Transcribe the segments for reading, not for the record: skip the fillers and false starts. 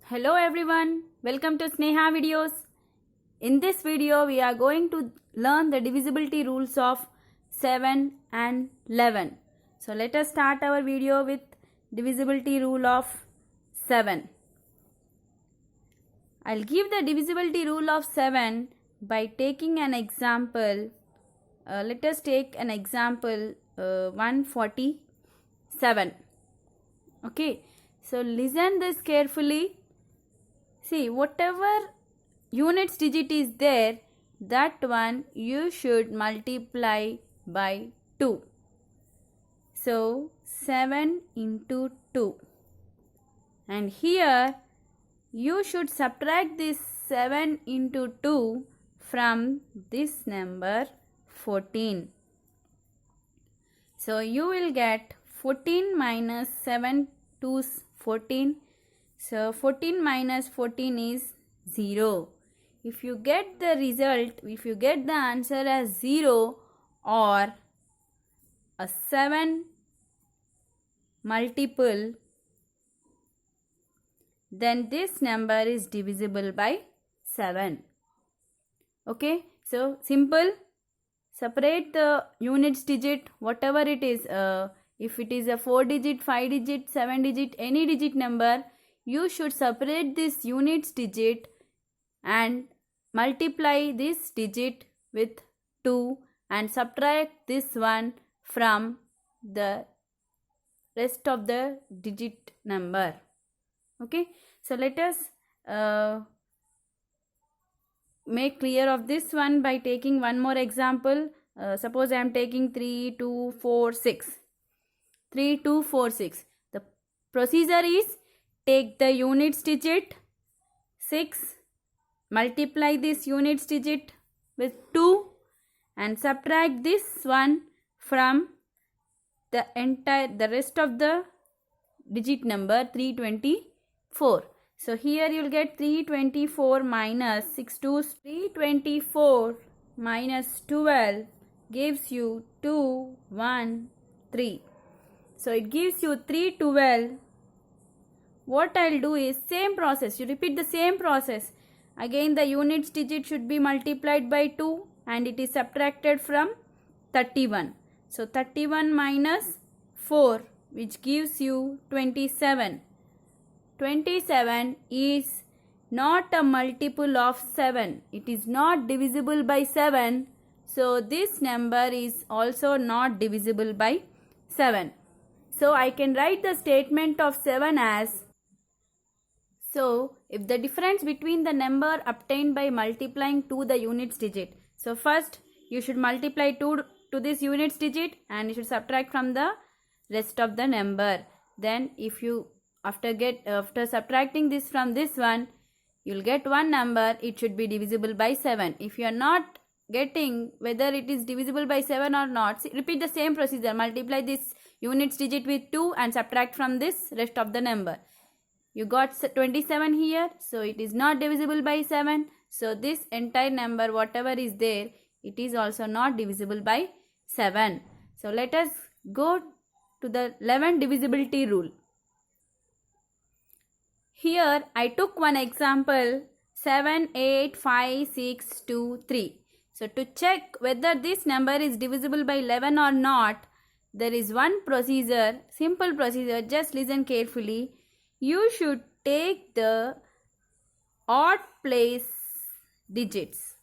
Hello everyone, welcome to Sneha videos. In this video we are going to learn the divisibility rules of 7 and 11. So let us start our video with divisibility rule of 7. I'll give the divisibility rule of 7 by taking an example. Let us take an example 147. Okay, so listen this carefully. See, whatever units digit is there, that one you should multiply by 2. So 7 into 2. And here you should subtract this 7 into 2 from this number 14. So you will get 14 minus 7 2's 14. So 14 minus 14 is 0. If you get the result, if you get the answer as 0 or a 7 multiple, then this number is divisible by 7. Okay, so simple. Separate the units digit, whatever it is. If it is a 4 digit, 5 digit, 7 digit, any digit number, you should separate this units digit and multiply this digit with 2 and subtract this one from the rest of the digit number. Okay, so let us make clear of this one by taking one more example. Suppose I am taking 3, 2, 4, 6. 3, 2, 4, 6. The procedure is take the units digit 6, multiply this units digit with 2 and subtract this one from the rest of the digit number 324. So here you will get 324 minus 6 2's 324 minus 12 gives you 2 1 3. So it gives you 312. What I'll do is same process. You repeat the same process. Again the units digit should be multiplied by 2 and it is subtracted from 31. So 31 minus 4 which gives you 27. 27 is not a multiple of 7. It is not divisible by 7. So this number is also not divisible by 7. So I can write the statement of 7 as, so if the difference between the number obtained by multiplying to the units digit. So first you should multiply 2 to this units digit and you should subtract from the rest of the number. Then if you after subtracting this from this one, you will get one number. It should be divisible by 7. If you are not getting whether it is divisible by 7 or not, repeat the same procedure. Multiply this units digit with 2 and subtract from this rest of the number. You got 27 here, so it is not divisible by 7. So this entire number, whatever is there, it is also not divisible by 7. So let us go to the 11 divisibility rule. Here I took one example 7, 8, 5, 6, 2, 3. So to check whether this number is divisible by 11 or not, there is one procedure, simple procedure, just listen carefully. You should take the odd place digits.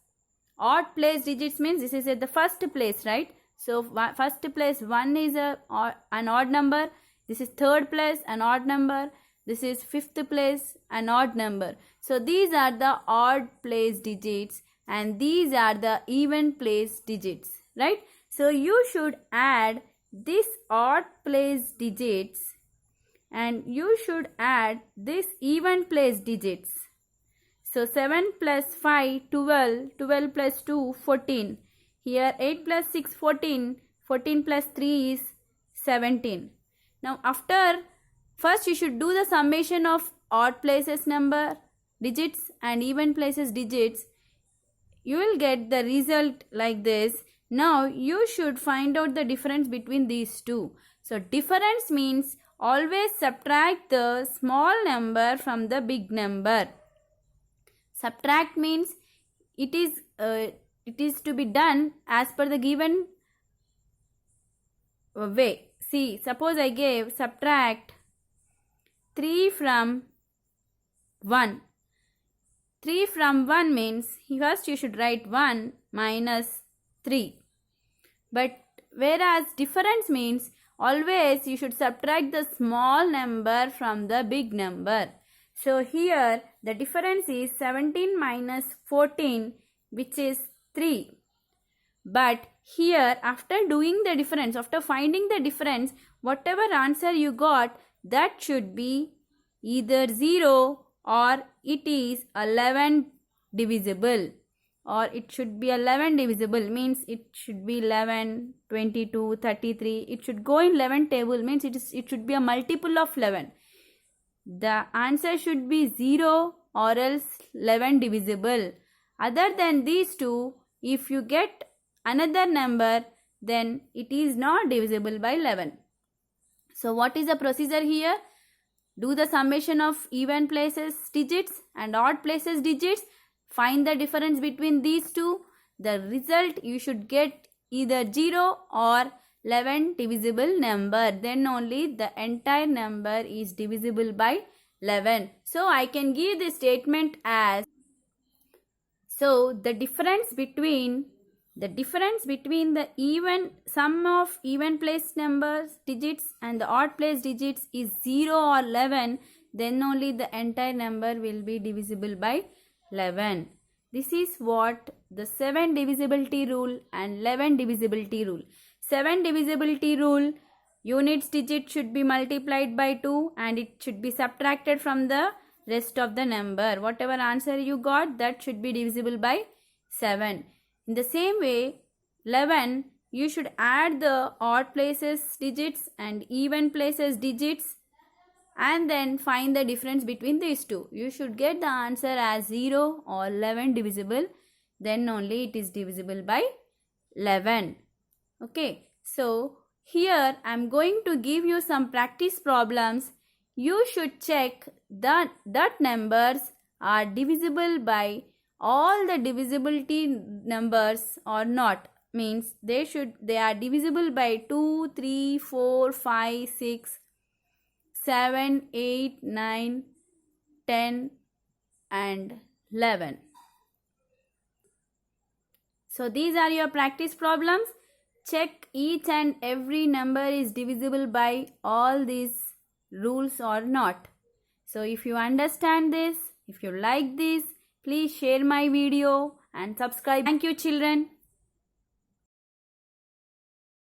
Odd place digits means this is at the first place, right? So first place 1 is an odd number. This is third place, an odd number. This is fifth place, an odd number. So these are the odd place digits and these are the even place digits, right? So you should add this odd place digits and you should add this even place digits. So 7 plus 5, 12, 12 plus 2, 14. Here 8 plus 6, 14, 14 plus 3 is 17. Now first you should do the summation of odd places number digits and even places digits. You will get the result like this. Now you should find out the difference between these two. So difference means always subtract the small number from the big number. Subtract means it is to be done as per the given way. See, suppose I gave subtract 3 from 1. 3 from 1 means first you should write 1 minus 3. But whereas difference means always you should subtract the small number from the big number. So here the difference is 17 minus 14, which is 3. But here after doing the difference, after finding the difference, whatever answer you got, that should be either 0 or it is 11 divisible, or it should be 11 divisible means it should be 11, 22, 33. It should go in 11 table means it should be a multiple of 11. The answer should be 0 or else 11 divisible. Other than these two, if you get another number, then it is not divisible by 11. So what is the procedure here? Do the summation of even places digits and odd places digits. Find the difference between these two. The result you should get either 0 or 11 divisible number. Then only the entire number is divisible by 11. So I can give this statement as, so the difference between the even sum of even place numbers digits and the odd place digits is 0 or 11, then only the entire number will be divisible by 11. This is what the 7 divisibility rule and 11 divisibility rule. 7 divisibility rule, units digit should be multiplied by 2 and it should be subtracted from the rest of the number. Whatever answer you got, that should be divisible by 7. In the same way, 11, you should add the odd places digits and even places digits and then find the difference between these two. You should get the answer as 0 or 11 divisible. Then only it is divisible by 11. Okay. So, here I am going to give you some practice problems. You should check that numbers are divisible by all the divisibility numbers or not. Means they are divisible by 2, 3, 4, 5, 6, 7, 8, 9, 10 and 11. So these are your practice problems. Check each and every number is divisible by all these rules or not. So if you understand this, if you like this, please share my video and subscribe. Thank you, children.